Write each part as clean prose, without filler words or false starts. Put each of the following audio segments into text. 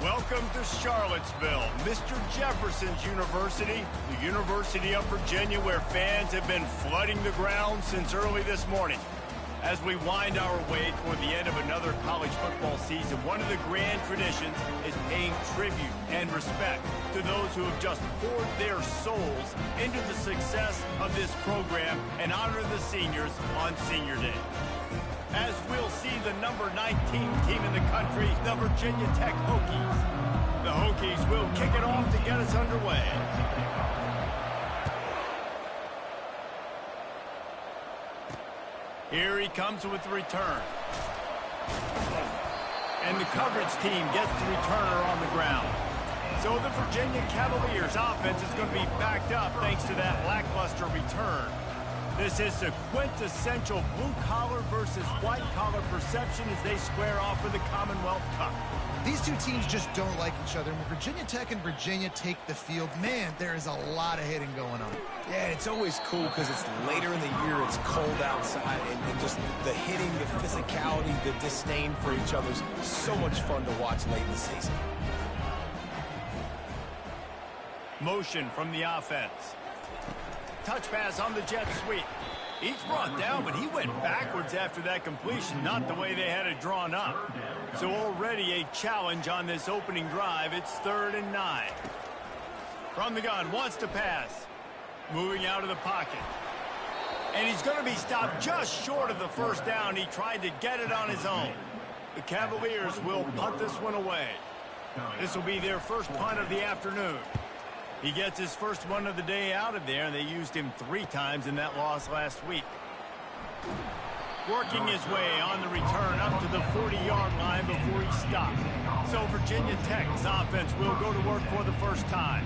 Welcome to Charlottesville, Mr. Jefferson's University, the University of Virginia, where fans have been flooding the ground since early this morning. As we wind our way toward the end of another college football season, one of the grand traditions is paying tribute and respect to those who have just poured their souls into the success of this program and honor the seniors on Senior Day. As we'll see the number 19 team in the country, the Virginia Tech Hokies. The Hokies will kick it off to get us underway. Here he comes with the return. And the coverage team gets the returner on the ground. So the Virginia Cavaliers offense is going to be backed up thanks to that lackluster return. This is a quintessential blue-collar versus white-collar perception as they square off for the Commonwealth Cup. These two teams just don't like each other. When Virginia Tech and Virginia take the field, man, there is a lot of hitting going on. Yeah, it's always cool because it's later in the year, it's cold outside, and just the hitting, the physicality, the disdain for each other's so much fun to watch late in the season. Motion from the offense. Touch pass on the jet sweep. He's brought down, but he went backwards after that completion, not the way they had it drawn up. So already a challenge on this opening drive. It's 3rd and 9. From the gun, wants to pass. Moving out of the pocket. And he's going to be stopped just short of the first down. He tried to get it on his own. The Cavaliers will punt this one away. This will be their first punt of the afternoon. He gets his first one of the day out of there, and they used him 3 times in that loss last week. Working his way on the return up to the 40-yard line before he stopped. So Virginia Tech's offense will go to work for the first time.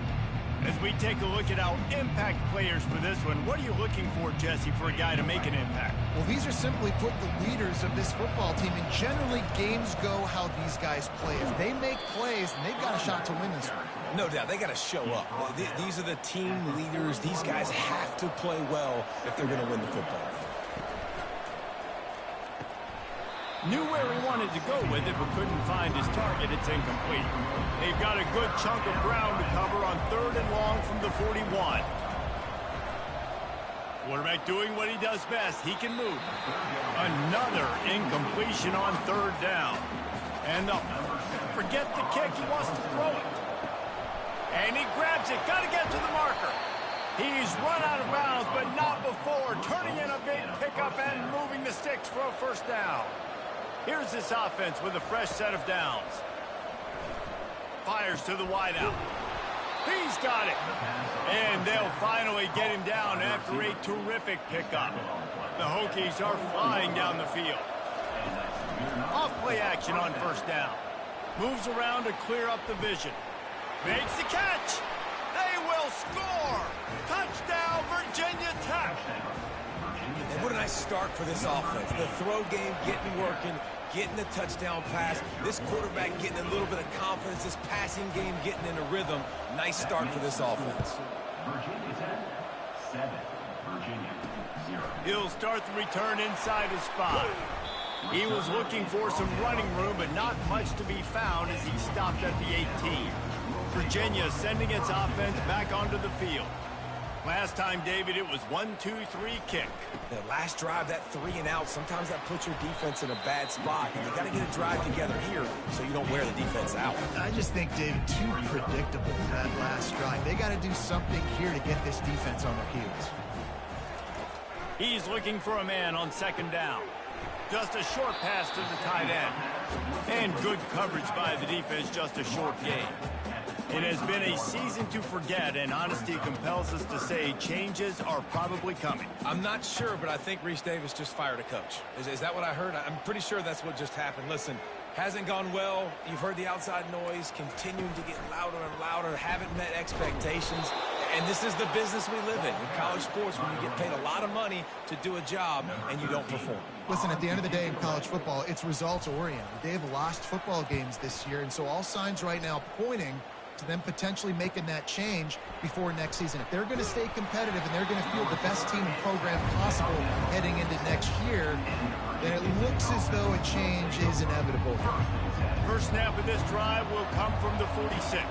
As we take a look at our impact players for this one, what are you looking for, Jesse, for a guy to make an impact? Well, these are simply put the leaders of this football team, and generally games go how these guys play. If they make plays, then they've got a shot to win this one. No doubt, they got to show up. These are the team leaders. These guys have to play well if they're going to win the football game. Knew where he wanted to go with it, but couldn't find his target. It's incomplete. They've got a good chunk of ground to cover on 3rd and long from the 41. Quarterback doing what he does best. He can move. Another incompletion on 3rd down. And forget the kick. He wants to throw it. And he grabs it. Got to get to the marker. He's run out of bounds, but not before turning in a big pickup and moving the sticks for a first down. Here's this offense with a fresh set of downs. Fires to the wideout. He's got it. And they'll finally get him down after a terrific pickup. The Hokies are flying down the field. Off play action on first down. Moves around to clear up the vision. Makes the catch. They will score. Touchdown, Virginia Tech. And what a nice start for this offense. The throw game getting working, getting the touchdown pass. This quarterback getting a little bit of confidence. This passing game getting in a rhythm. Nice start for this offense. Virginia Tech, 7. Virginia, 0. He'll start the return inside his 5. He was looking for some running room, but not much to be found as he stopped at the 18. Virginia sending its offense back onto the field. Last time, David, it was 1-2-3 kick. The last drive, that 3 and out, sometimes that puts your defense in a bad spot. And you got to get a drive together here so you don't wear the defense out. I just think, David, too predictable that last drive. They got to do something here to get this defense on their heels. He's looking for a man on 2nd down. Just a short pass to the tight end. And good coverage by the defense, just a short gain. It has been a season to forget, and honesty compels us to say changes are probably coming. I'm not sure, but I think Reese Davis just fired a coach. Is that what I heard? I'm pretty sure that's what just happened. Listen, hasn't gone well. You've heard the outside noise, continuing to get louder and louder, haven't met expectations. And this is the business we live in college sports, when you get paid a lot of money to do a job and you don't perform. Listen, at the end of the day in college football, it's results-oriented. They have lost football games this year, and so all signs right now pointing to them potentially making that change before next season. If they're going to stay competitive and they're going to field the best team and program possible heading into next year, then it looks as though a change is inevitable. For first snap of this drive will come from the 46.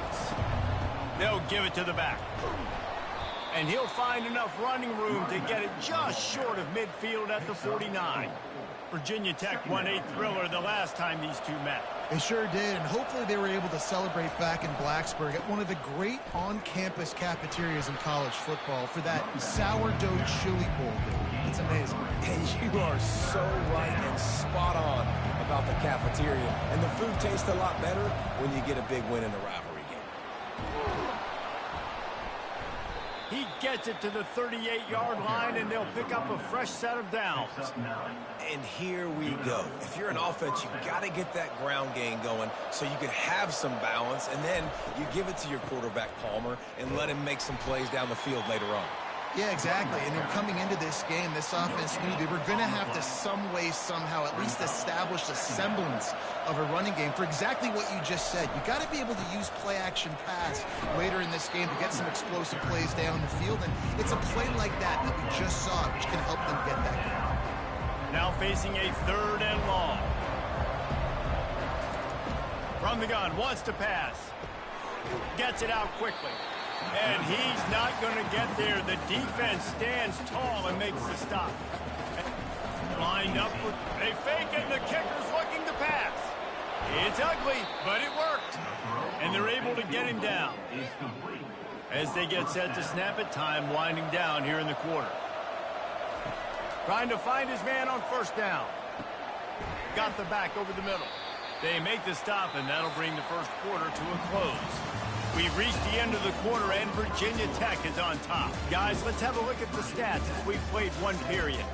They'll give it to the back. And he'll find enough running room to get it just short of midfield at the 49. Virginia Tech won a thriller the last time these two met. They sure did, and hopefully they were able to celebrate back in Blacksburg at one of the great on-campus cafeterias in college football for that sourdough chili bowl. It's amazing. And you are so right and spot on about the cafeteria. And the food tastes a lot better when you get a big win in the rivalry game. He gets it to the 38-yard line, and they'll pick up a fresh set of downs. And here we go. If you're an offense, you got to get that ground game going so you can have some balance, and then you give it to your quarterback, Palmer, and let him make some plays down the field later on. Yeah, exactly. And then coming into this game, this offense knew they were going to have to some way, somehow, at least establish a semblance of a running game for exactly what you just said. You got to be able to use play-action pass later in this game to get some explosive plays down the field. And it's a play like that we just saw, which can help them get that game. Now facing a 3rd and long. From the gun, wants to pass. Gets it out quickly. And he's not going to get there. The defense stands tall and makes the stop. Lined up for a fake, and the kicker's looking to pass. It's ugly, but it worked. And they're able to get him down. As they get set to snap it, time winding down here in the quarter. Trying to find his man on 1st down. Got the back over the middle. They make the stop, and that'll bring the first quarter to a close. We've reached the end of the quarter, and Virginia Tech is on top. Guys, let's have a look at the stats as we've played one period.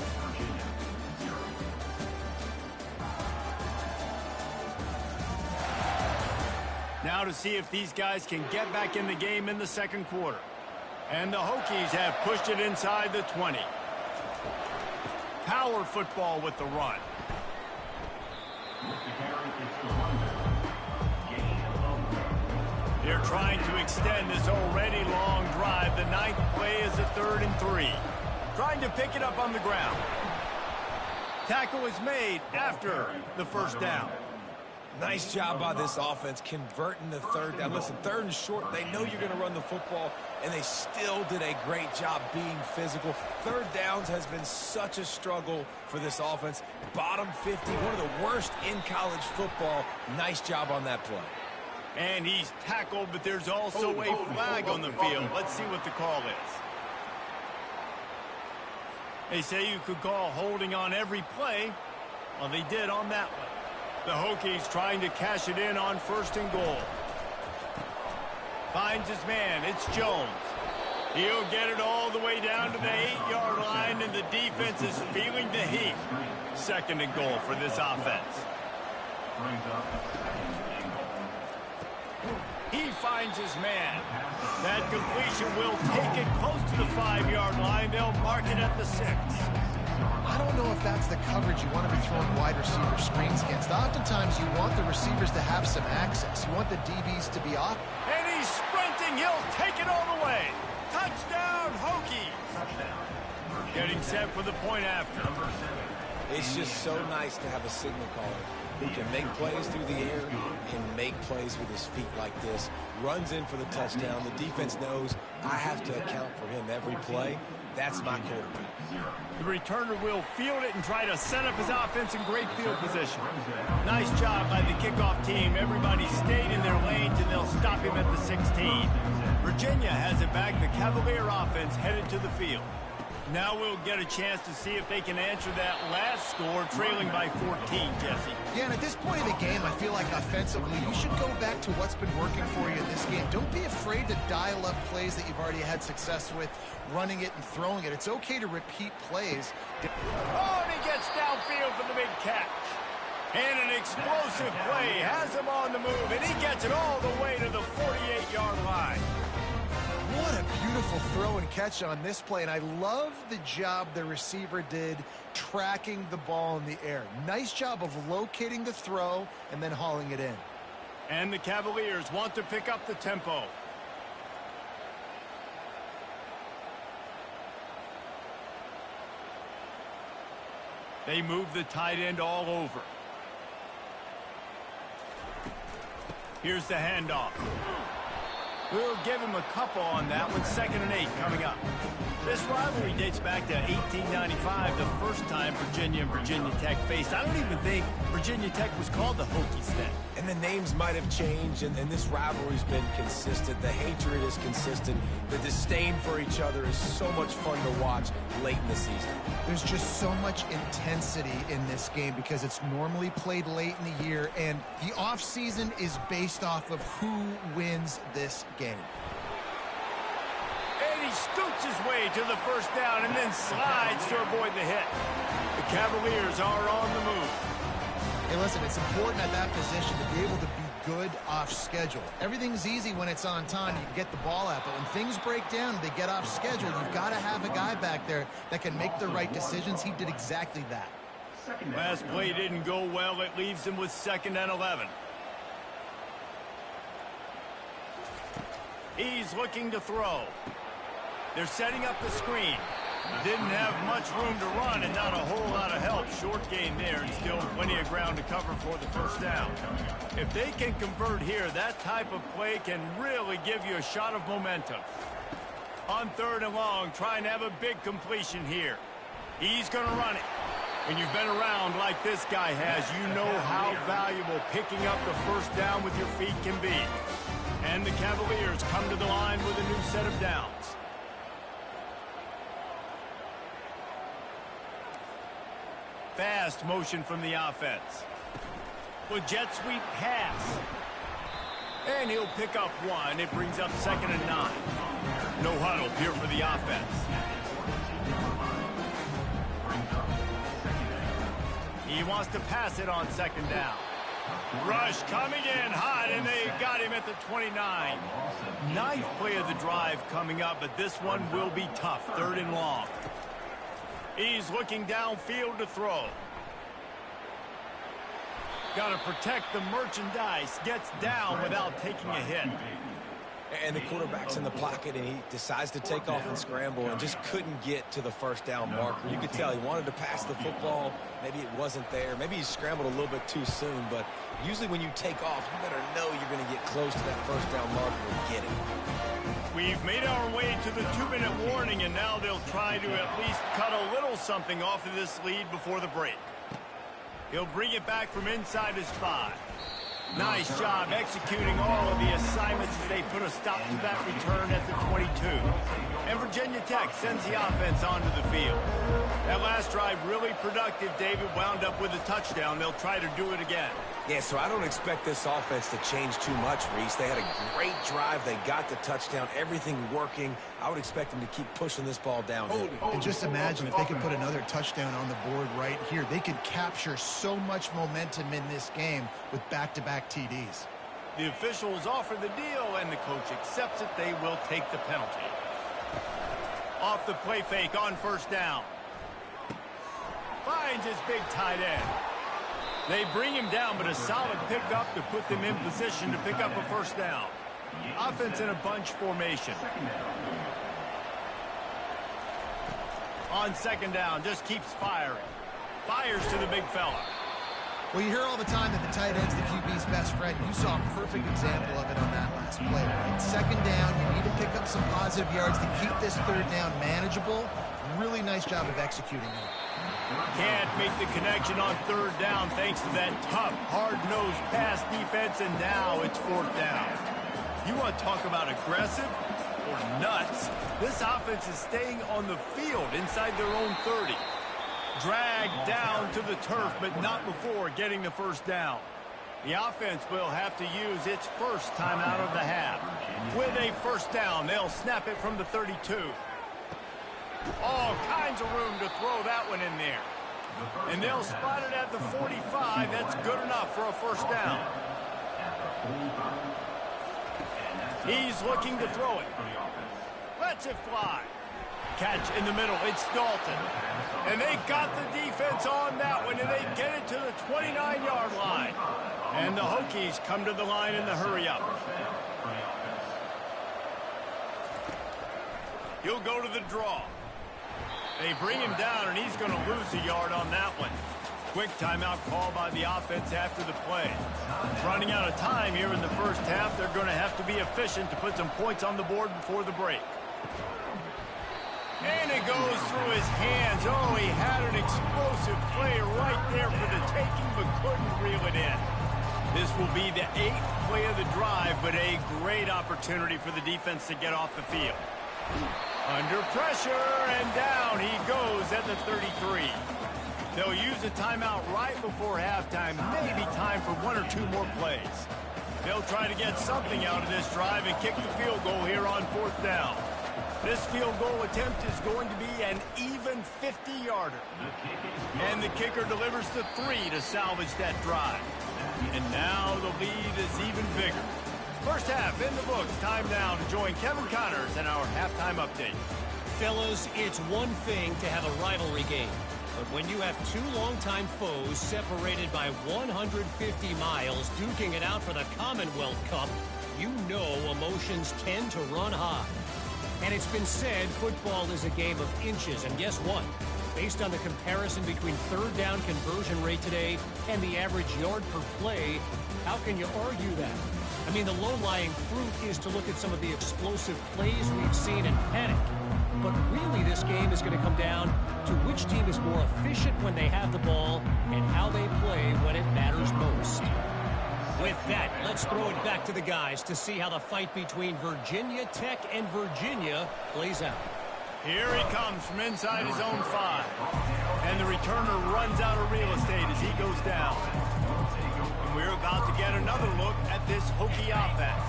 Now to see if these guys can get back in the game in the second quarter. And the Hokies have pushed it inside the 20. Power football with the run. They're trying to extend this already long drive. The 9th play is a 3rd and 3. Trying to pick it up on the ground. Tackle is made after the 1st down. Nice job by this offense converting the 3rd down. Listen, 3rd and short, they know you're going to run the football, and they still did a great job being physical. 3rd downs has been such a struggle for this offense. Bottom 50, one of the worst in college football. Nice job on that play. And he's tackled, but there's also a flag on the field. Let's see what the call is. They say you could call holding on every play. Well, they did on that one. The Hokies trying to cash it in on 1st and goal. Finds his man. It's Jones. He'll get it all the way down to the 8-yard line, and the defense is feeling the heat. 2nd and goal for this offense. He finds his man. That completion will take it close to the 5-yard line. They'll mark it at the 6. I don't know if that's the coverage you want to be throwing wide receiver screens against. Oftentimes, you want the receivers to have some access. You want the DBs to be off. And he's sprinting. He'll take it all the way. Touchdown, Hokies. Getting set for the point after. It's just so nice to have a signal caller who can make plays through the air and make plays with his feet like this. Runs in for the touchdown. The defense knows I have to account for him every play. That's my quarterback. The returner will field it and try to set up his offense in great field position. Nice job by the kickoff team. Everybody stayed in their lanes, and they'll stop him at the 16. Virginia has it back. The Cavalier offense headed to the field. Now we'll get a chance to see if they can answer that last score, trailing by 14, Jesse. Yeah, and at this point of the game, I feel like offensively, you should go back to what's been working for you in this game. Don't be afraid to dial up plays that you've already had success with, running it and throwing it. It's okay to repeat plays. Oh, and he gets downfield for the big catch. And an explosive play has him on the move, and he gets it all the way to the 48-yard line. What a beautiful throw and catch on this play, and I love the job the receiver did tracking the ball in the air. Nice job of locating the throw and then hauling it in. And the Cavaliers want to pick up the tempo. They move the tight end all over. Here's the handoff. We'll give him a couple on that with 2nd and 8 coming up. This rivalry dates back to 1895, the first time Virginia and Virginia Tech faced. I don't even think Virginia Tech was called the Hokies then. And the names might have changed, and this rivalry's been consistent. The hatred is consistent. The disdain for each other is so much fun to watch late in the season. There's just so much intensity in this game because it's normally played late in the year, and the offseason is based off of who wins this game. And he scoots his way to the first down and then slides to avoid the hit. The Cavaliers are on the move. Hey, listen, it's important at that position to be able to be good off schedule. Everything's easy when it's on time. You can get the ball out, but when things break down and they get off schedule, you've got to have a guy back there that can make the right decisions. He did exactly that. Last play didn't go well. It leaves him with 2nd and 11. He's looking to throw. They're setting up the screen. Didn't have much room to run and not a whole lot of help. Short gain there and still plenty of ground to cover for the first down. If they can convert here, that type of play can really give you a shot of momentum. On 3rd and long, trying to have a big completion here. He's going to run it. When you've been around like this guy has, you know how valuable picking up the first down with your feet can be. And the Cavaliers come to the line with a new set of downs. Fast motion from the offense. With jet sweep pass. And he'll pick up 1. It brings up 2nd and 9. No huddle here for the offense. He wants to pass it on 2nd down. Rush coming in hot, and they got him at the 29. 9th play of the drive coming up, but this one will be tough. 3rd and long. He's looking downfield to throw. Got to protect the merchandise. Gets down without taking a hit. And the quarterback's in the pocket, and he decides to take off and scramble and just couldn't get to the first down marker. You could tell he wanted to pass the football. Maybe it wasn't there. Maybe he scrambled a little bit too soon. But usually when you take off, you better know you're going to get close to that first down marker and get it. We've made our way to the 2-minute warning, and now they'll try to at least cut a little something off of this lead before the break. He'll bring it back from inside his 5. Nice job executing all of the assignments as they put a stop to that return at the 22. And Virginia Tech sends the offense onto the field. That last drive really productive. David wound up with a touchdown. They'll try to do it again. Yeah, so I don't expect this offense to change too much, Reese. They had a great drive. They got the touchdown. Everything working. I would expect them to keep pushing this ball downhill. And just imagine if they could put another touchdown on the board right here. They could capture so much momentum in this game with back-to-back TDs. The officials offer the deal, and the coach accepts it. They will take the penalty. Off the play fake on first down. Finds his big tight end. They bring him down, but a solid pickup to put them in position to pick up a first down. Offense in a bunch formation. On 2nd down, just keeps firing. Fires to the big fella. Well, you hear all the time that the tight end's the QB's best friend. You saw a perfect example of it on that last play. Right? 2nd down, you need to pick up some positive yards to keep this 3rd down manageable. Really nice job of executing it. Can't make the connection on 3rd down thanks to that tough, hard-nosed pass defense, and now it's 4th down. You want to talk about aggressive or nuts? This offense is staying on the field inside their own 30. Dragged down to the turf, but not before getting the first down. The offense will have to use its first timeout of the half. With a first down, they'll snap it from the 32. All kinds of room to throw that one in there. And they'll spot it at the 45. That's good enough for a first down. He's looking to throw it. Lets it fly. Catch in the middle. It's Dalton. And they got the defense on that one, and they get it to the 29-yard line. And the Hokies come to the line in the hurry-up. He'll go to the draw. They bring him down, and he's going to lose a yard on that one. Quick timeout call by the offense after the play. Running out of time here in the first half. They're going to have to be efficient to put some points on the board before the break. And it goes through his hands. Oh, he had an explosive play right there for the taking, but couldn't reel it in. This will be the 8th play of the drive, but a great opportunity for the defense to get off the field. Under pressure, and down he goes at the 33. They'll use a timeout right before halftime, maybe time for 1 or 2 more plays. They'll try to get something out of this drive and kick the field goal here on 4th down. This field goal attempt is going to be an even 50-yarder. And the kicker delivers the 3 to salvage that drive. And now the lead is even bigger. First half in the books. Time now to join Kevin Connors and our halftime update. Fellas, it's one thing to have a rivalry game. But when you have 2 longtime foes separated by 150 miles duking it out for the Commonwealth Cup, you know emotions tend to run high. And it's been said football is a game of inches. And guess what? Based on the comparison between 3rd down conversion rate today and the average yard per play, how can you argue that? I mean, the low-lying fruit is to look at some of the explosive plays we've seen and panic. But really, this game is going to come down to which team is more efficient when they have the ball and how they play when it matters most. With that, let's throw it back to the guys to see how the fight between Virginia Tech and Virginia plays out. Here he comes from inside his own 5. And the returner runs out of real estate as he goes down. And we're about to get another look at this Hokie offense.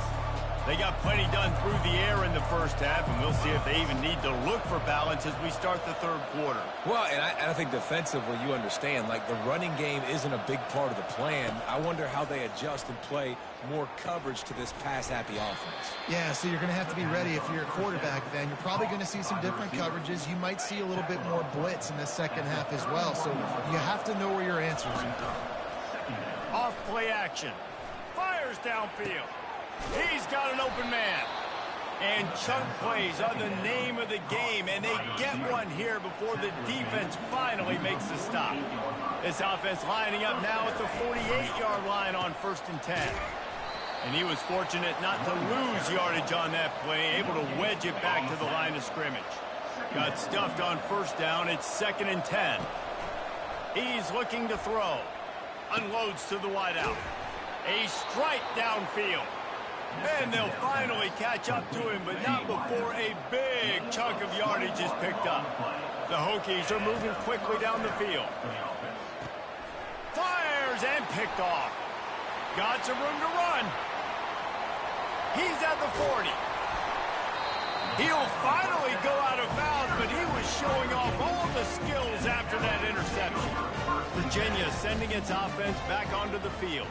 They got plenty done through the air in the first half, and we'll see if they even need to look for balance as we start the 3rd quarter. Well, and I think defensively, you understand, like the running game isn't a big part of the plan. I wonder how they adjust and play more coverage to this pass-happy offense. Yeah, so you're going to have to be ready if you're a quarterback then. You're probably going to see some different coverages. You might see a little bit more blitz in the second half as well, so you have to know where your answers are. Off play action. Fires downfield. He's got an open man. And chunk plays are the name of the game, and they get one here before the defense finally makes the stop. This offense lining up now at the 48-yard line on 1st and 10. And he was fortunate not to lose yardage on that play, able to wedge it back to the line of scrimmage. Got stuffed on 1st down. It's 2nd and 10. He's looking to throw. Unloads to the wideout. A strike downfield. And they'll finally catch up to him, but not before a big chunk of yardage is picked up. The Hokies are moving quickly down the field. Fires and picked off. Got some room to run. He's at the 40. He'll finally go out of bounds, but he was showing off all the skills after that interception. Virginia sending its offense back onto the field.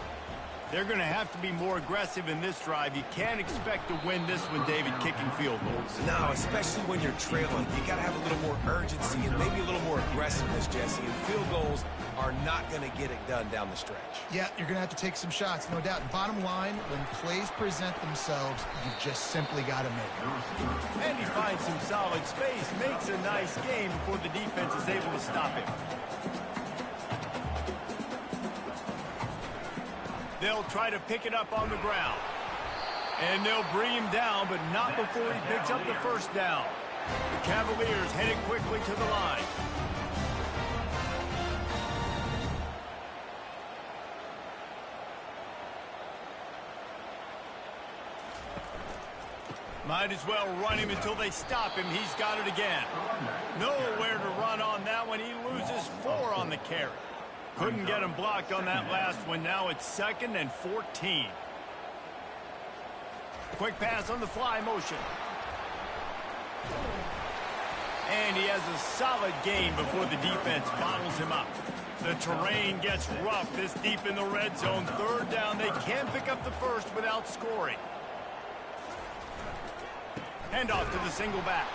They're going to have to be more aggressive in this drive. You can't expect to win this one, David, kicking field goals. No, especially when you're trailing. You got to have a little more urgency and maybe a little more aggressiveness, Jesse. And field goals are not going to get it done down the stretch. Yeah, you're going to have to take some shots, no doubt. Bottom line, when plays present themselves, you just simply got to make it. And he finds some solid space, makes a nice game before the defense is able to stop him. They'll try to pick it up on the ground. And they'll bring him down, but not before he picks up the 1st down. The Cavaliers headed quickly to the line. Might as well run him until they stop him. He's got it again. Nowhere to run on that one. He loses 4 on the carry. Couldn't get him blocked on that last one. Now it's 2nd and 14. Quick pass on the fly motion. And he has a solid gain before the defense bottles him up. The terrain gets rough this deep in the red zone. 3rd down. They can pick up the 1st without scoring. Hand off to the single back.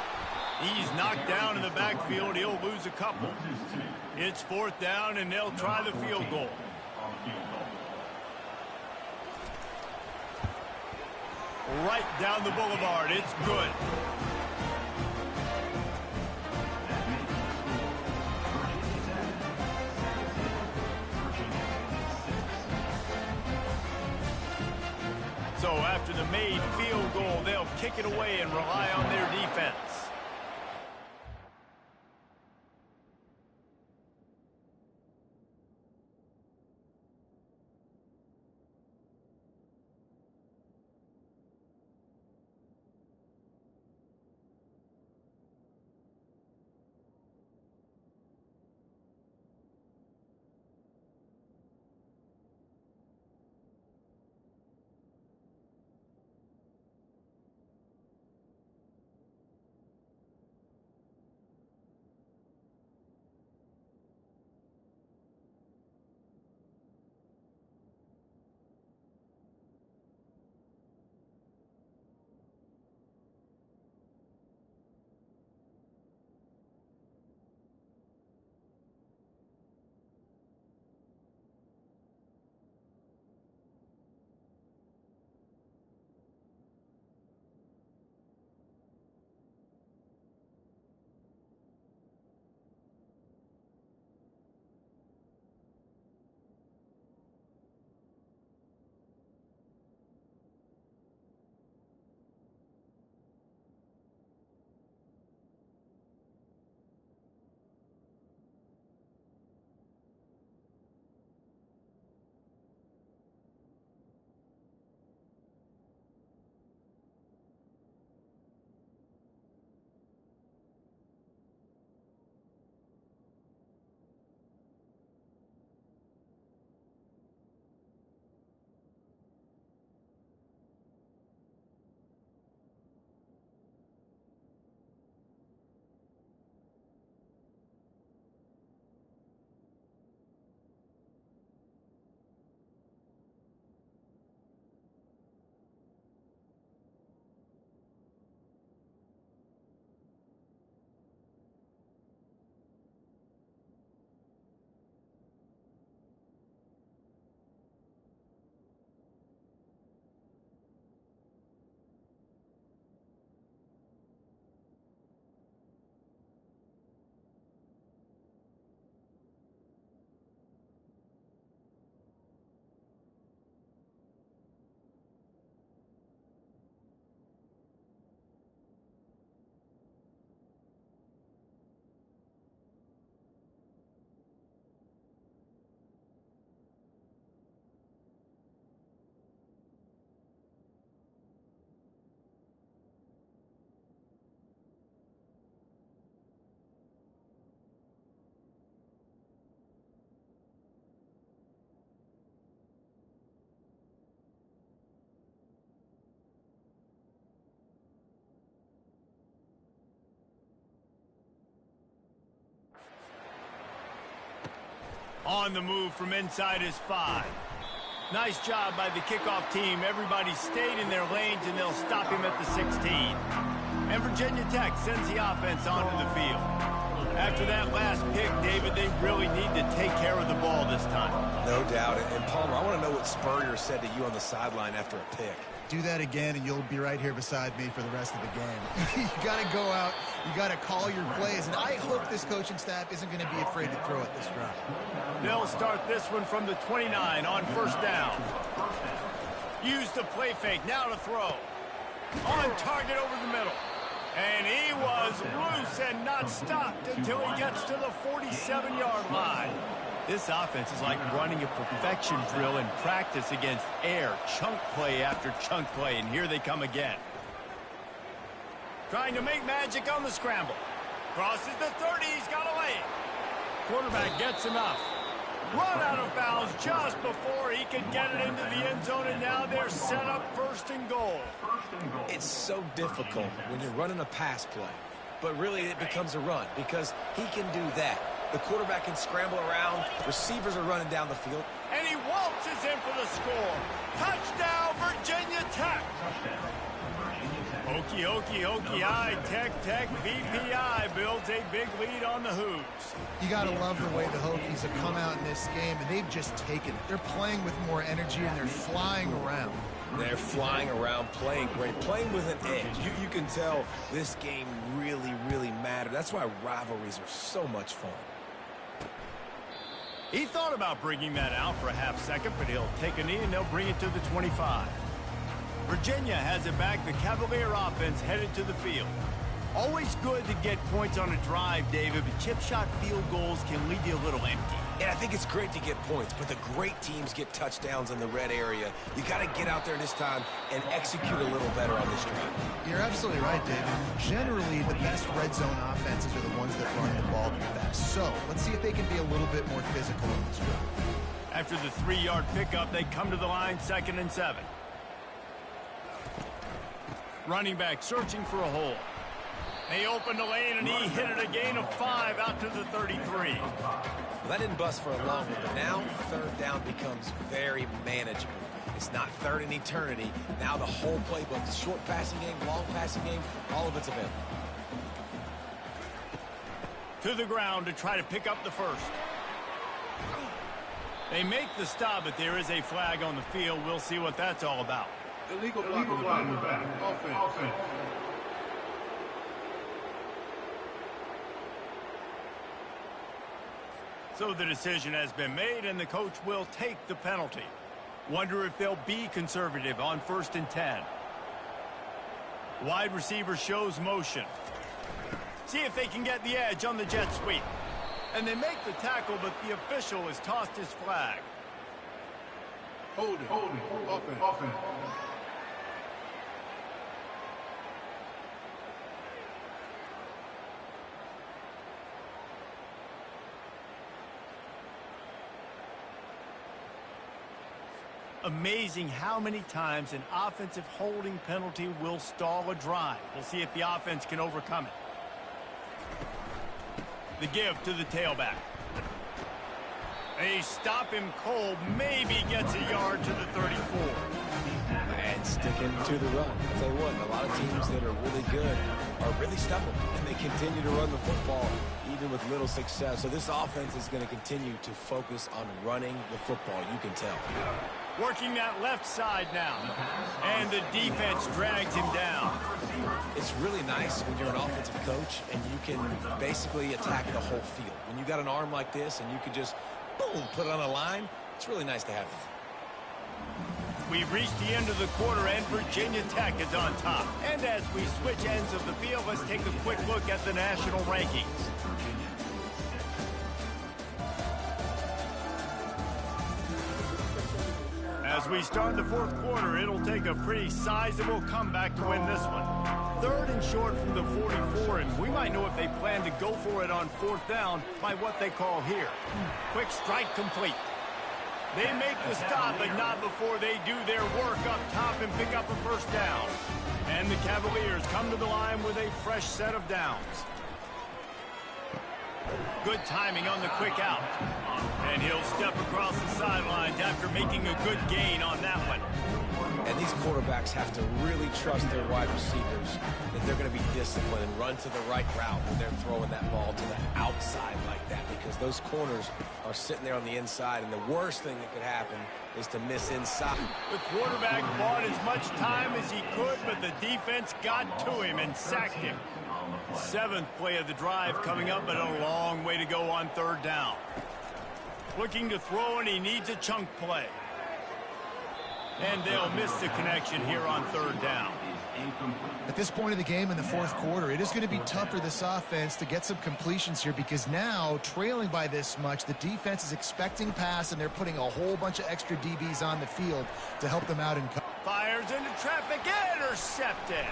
He's knocked down in the backfield. He'll lose a couple. It's 4th down, and they'll try the field goal. Right down the boulevard. It's good. So after the made field goal, they'll kick it away and rely on their defense. On the move from inside his 5. Nice job by the kickoff team. Everybody stayed in their lanes, and they'll stop him at the 16. And Virginia Tech sends the offense onto the field. After that last pick, David, they really need to take care of the ball this time. No doubt. And Palmer, I want to know what Spurrier said to you on the sideline after a pick. Do that again, and you'll be right here beside me for the rest of the game. You got to go out. You got to call your plays. And I hope this coaching staff isn't going to be afraid to throw it this drive. They'll start this one from the 29 on first down. Use the play fake. Now to throw. On target over the middle. And he was loose and not stopped until he gets to the 47-yard line. This offense is like running a perfection drill in practice against air. Chunk play after chunk play, and here they come again. Trying to make magic on the scramble. Crosses the 30, he's got a lane. Quarterback gets enough. Run out of bounds just before he can get it into the end zone, and now they're set up first and goal. It's so difficult when you're running a pass play, but really it becomes a run because he can do that. The quarterback can scramble around. Receivers are running down the field. And he waltzes in for the score. Touchdown, Virginia Tech. Hokie, Hokie, Hokie, Tech, VPI builds a big lead on the Hoos. You got to love the way the Hokies have come out in this game, and they've just taken it. They're playing with more energy, and they're flying around. They're flying around, playing great, playing with an edge. You can tell this game really, really mattered. That's why rivalries are so much fun. He thought about bringing that out for a half second, but he'll take a knee and they'll bring it to the 25. Virginia has it back. The Cavalier offense headed to the field. Always good to get points on a drive, David, but chip shot field goals can leave you a little empty. And I think it's great to get points, but the great teams get touchdowns in the red area. You got to get out there this time and execute a little better on this drive. You're absolutely right, David. Generally, the best red zone offenses are the ones that run the ball the best. So let's see if they can be a little bit more physical in this drive. After the 3-yard pickup, they come to the line, 2nd and 7. Running back searching for a hole. They opened the lane, and he hit it a gain of 5 out to the 33. Well, that didn't bust for a long one, but now 3rd down becomes very manageable. It's not 3rd in eternity. Now the whole playbook, short passing game, long passing game, all of it's available. To the ground to try to pick up the first. They make the stop, but there is a flag on the field. We'll see what that's all about. Illegal blocking back. Offense. So the decision has been made, and the coach will take the penalty. Wonder if they'll be conservative on 1st and 10. Wide receiver shows motion. See if they can get the edge on the jet sweep. And they make the tackle, but the official has tossed his flag. Hold it. Offense. Amazing how many times an offensive holding penalty will stall a drive. We'll see if the offense can overcome it. The give to the tailback. They stop him cold, maybe gets a yard to the 34. And sticking to the run. I'll tell you what, a lot of teams that are really good are really stubborn, and they continue to run the football even with little success. So this offense is going to continue to focus on running the football, you can tell. Working that left side now. And the defense drags him down. It's really nice when you're an offensive coach and you can basically attack the whole field. When you got an arm like this and you can just, boom, put it on a line, it's really nice to have that. We've reached the end of the quarter, and Virginia Tech is on top. And as we switch ends of the field, let's take a quick look at the national rankings. As we start the 4th quarter, it'll take a pretty sizable comeback to win this one. 3rd and short from the 44, and we might know if they plan to go for it on 4th down by what they call here. Quick strike complete. They make the stop, but not before they do their work up top and pick up a 1st down. And the Cavaliers come to the line with a fresh set of downs. Good timing on the quick out. And he'll step across the sidelines after making a good gain on that one. And these quarterbacks have to really trust their wide receivers that they're going to be disciplined and run to the right route when they're throwing that ball to the outside like that, because those corners are sitting there on the inside, and the worst thing that could happen is to miss inside. The quarterback bought as much time as he could, but the defense got to him and sacked him. 7th play of the drive coming up, but a long way to go on 3rd down. Looking to throw, and he needs a chunk play. And they'll miss the connection here on 3rd down. At this point of the game in the 4th quarter, it is going to be tough for this offense to get some completions here, because now, trailing by this much, the defense is expecting pass, and they're putting a whole bunch of extra DBs on the field to help them out in coverage. Fires into traffic, intercepted.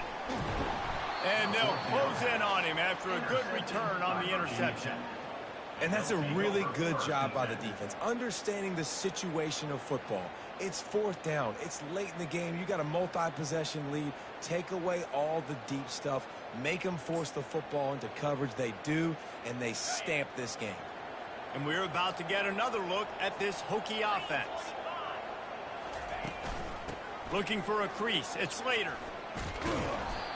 And they'll close in on him after a good return on the interception. And that's a really good job by the defense, understanding the situation of football. It's 4th down. It's late in the game. You got a multi-possession lead. Take away all the deep stuff. Make them force the football into coverage. They do, and they stamp this game. And we're about to get another look at this Hokie offense. Looking for a crease. It's Slater.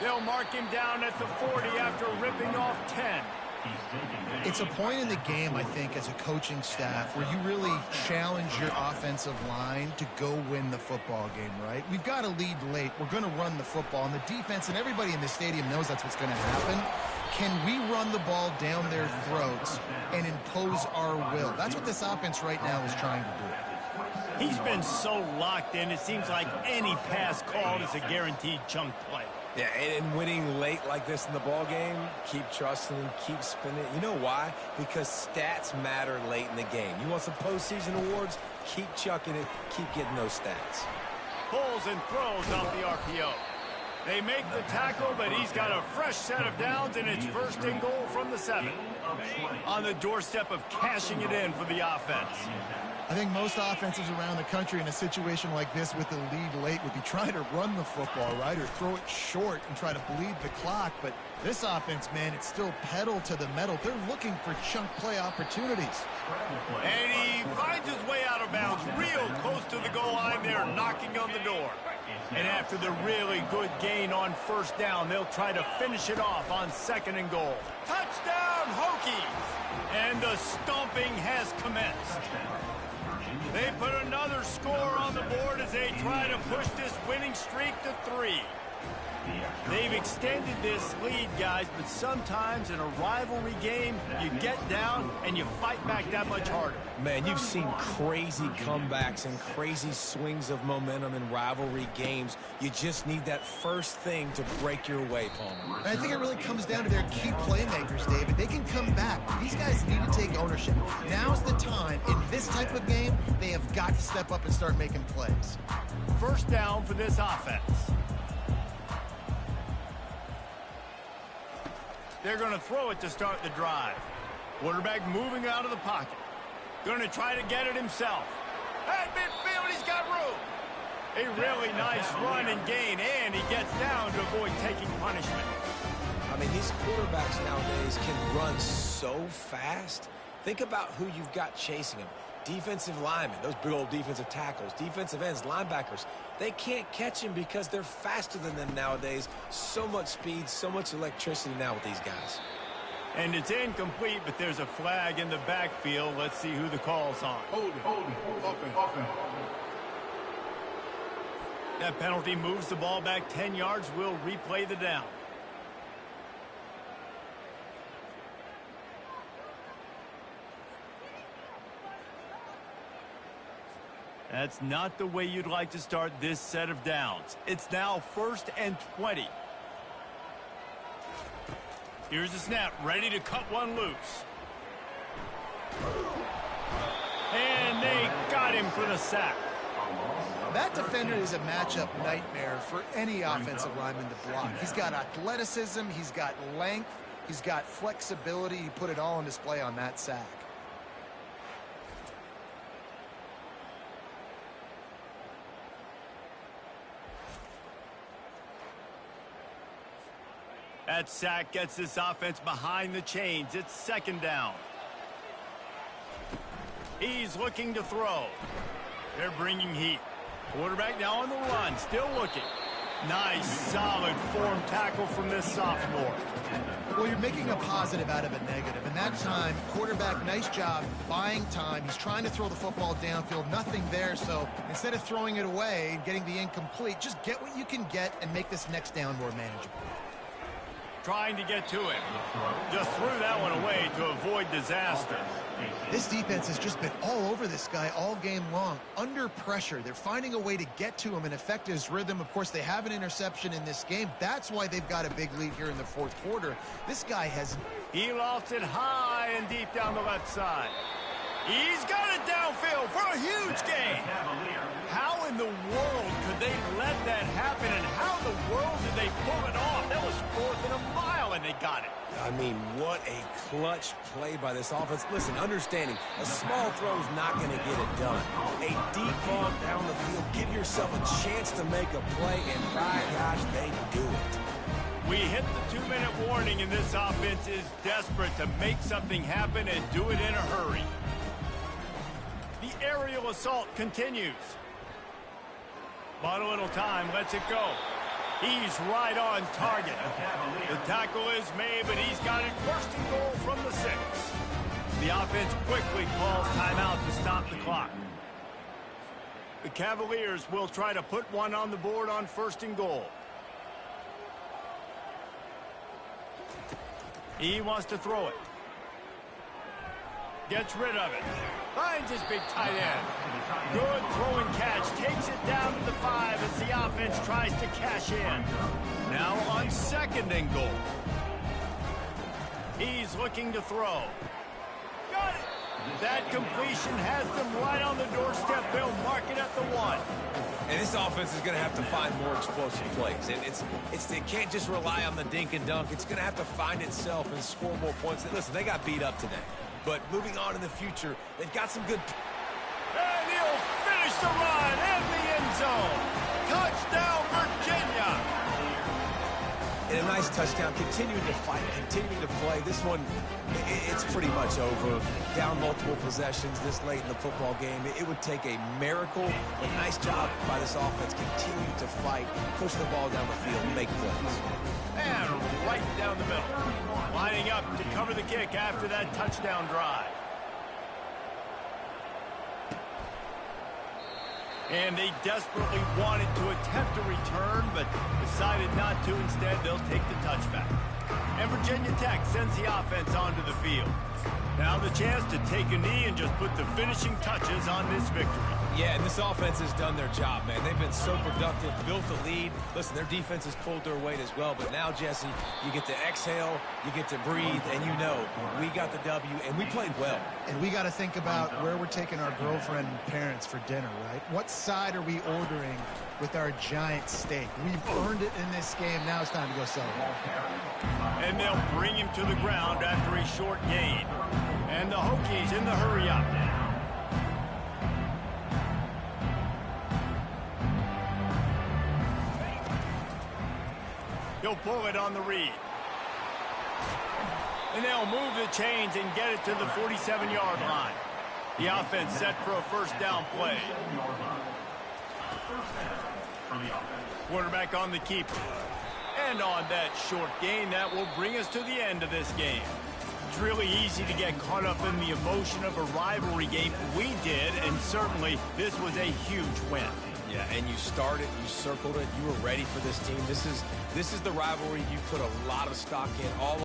They'll mark him down at the 40 after ripping off 10. It's a point in the game, I think, as a coaching staff where you really challenge your offensive line to go win the football game, right? We've got to lead late. We're going to run the football, and the defense and everybody in the stadium knows that's what's going to happen. Can we run the ball down their throats and impose our will? That's what this offense right now is trying to do. He's been so locked in, it seems like any pass called is a guaranteed chunk play. Yeah, and winning late like this in the ball game, keep trusting and keep spinning. You know why? Because stats matter late in the game. You want some postseason awards? Keep chucking it. Keep getting those stats. Pulls and throws off the RPO. They make the tackle, but he's got a fresh set of downs, and it's first and goal from the 7. On the doorstep of cashing it in for the offense. I think most offenses around the country in a situation like this with the lead late would be trying to run the football, right, or throw it short and try to bleed the clock. But this offense, man, it's still pedal to the metal. They're looking for chunk play opportunities. And he finds his way out of bounds real close to the goal line there, knocking on the door. And after the really good gain on first down, they'll try to finish it off on 2nd and goal. Touchdown, Hokies! And the stomping has commenced. They put another score on the board as they try to push this winning streak to 3. They've extended this lead, guys, but sometimes in a rivalry game, you get down and you fight back that much harder. Man, you've seen crazy comebacks and crazy swings of momentum in rivalry games. You just need that first thing to break your way, Palmer. And I think it really comes down to their key playmakers, David. They can come back. These guys need to take ownership. Now's the time. In this type of game, they have got to step up and start making plays. First down for this offense. They're going to throw it to start the drive. Quarterback moving out of the pocket. Going to try to get it himself. At midfield, he's got room. A really nice run and gain, and he gets down to avoid taking punishment. I mean, these quarterbacks nowadays can run so fast. Think about who you've got chasing them. Defensive linemen, those big old defensive tackles, defensive ends, linebackers. They can't catch him because they're faster than them nowadays. So much speed, so much electricity now with these guys. And it's incomplete, but there's a flag in the backfield. Let's see who the call's on. Hold it. Offense. That penalty moves the ball back 10 yards. We'll replay the down. That's not the way you'd like to start this set of downs. It's now 1st and 20. Here's the snap, ready to cut one loose. And they got him for the sack. That defender is a matchup nightmare for any offensive lineman to block. He's got athleticism, he's got length, he's got flexibility. He put it all on display on that sack. That sack gets this offense behind the chains. It's 2nd down. He's looking to throw. They're bringing heat. Quarterback now on the run, still looking. Nice, solid form tackle from this sophomore. Well, you're making a positive out of a negative. And that time, quarterback, nice job buying time. He's trying to throw the football downfield, nothing there. So instead of throwing it away and getting the incomplete, just get what you can get and make this next down more manageable. Trying to get to him. Just threw that one away to avoid disaster. This defense has just been all over this guy all game long. Under pressure, they're finding a way to get to him and affect his rhythm. Of course, they have an interception in this game. That's why they've got a big lead here in the 4th quarter. This guy has... He lost it high and deep down the left side. He's got it downfield for a huge gain. How in the world could they let that happen, and how in the world did they pull it off? That was 4th and a mile, and they got it. I mean, what a clutch play by this offense. Listen, understanding, a small throw is not going to get it done. A deep ball down the field, give yourself a chance to make a play, and by gosh, they do it. We hit the 2-minute warning, and this offense is desperate to make something happen and do it in a hurry. The aerial assault continues. Bought a little time, lets it go. He's right on target. The tackle is made, but he's got it 1st and goal from the 6. The offense quickly calls timeout to stop the clock. The Cavaliers will try to put one on the board on 1st and goal. He wants to throw it. Gets rid of it. Finds his big tight end. Good throwing catch. Takes it down to the 5 as the offense tries to cash in. Now on 2nd and goal. He's looking to throw. Got it. That completion has them right on the doorstep. They'll mark it at the 1. And this offense is going to have to find more explosive plays. It can't just rely on the dink and dunk. It's going to have to find itself and score more points. Listen, they got beat up today. But moving on in the future, they've got some good... And he'll finish the run in the end zone. Touchdown, Virginia. And a nice touchdown, continuing to fight, continuing to play. This one, it's pretty much over. Down multiple possessions this late in the football game. It would take a miracle. A nice job by this offense, continue to fight, push the ball down the field, make plays. And right down the middle. Lining up to cover the kick after that touchdown drive. And they desperately wanted to attempt a return, but decided not to. Instead, they'll take the touchback. And Virginia Tech sends the offense onto the field. Now the chance to take a knee and just put the finishing touches on this victory. Yeah, and this offense has done their job, man. They've been so productive, built the lead. Listen, their defense has pulled their weight as well. But now, Jesse, you get to exhale, you get to breathe, and you know we got the W, and we played well. And we got to think about where we're taking our girlfriend and parents for dinner, right? What side are we ordering with our giant steak? We've earned it in this game. Now it's time to go celebrate. And they'll bring him to the ground after a short gain. And the Hokies in the hurry up. He'll pull it on the read. And they'll move the chains and get it to the 47-yard line. The offense set for a first down play. Quarterback on the keeper. And on that short gain, that will bring us to the end of this game. It's really easy to get caught up in the emotion of a rivalry game. We did, and certainly this was a huge win. Yeah, and you started, you circled it, you were ready for this team. This is the rivalry you put a lot of stock in all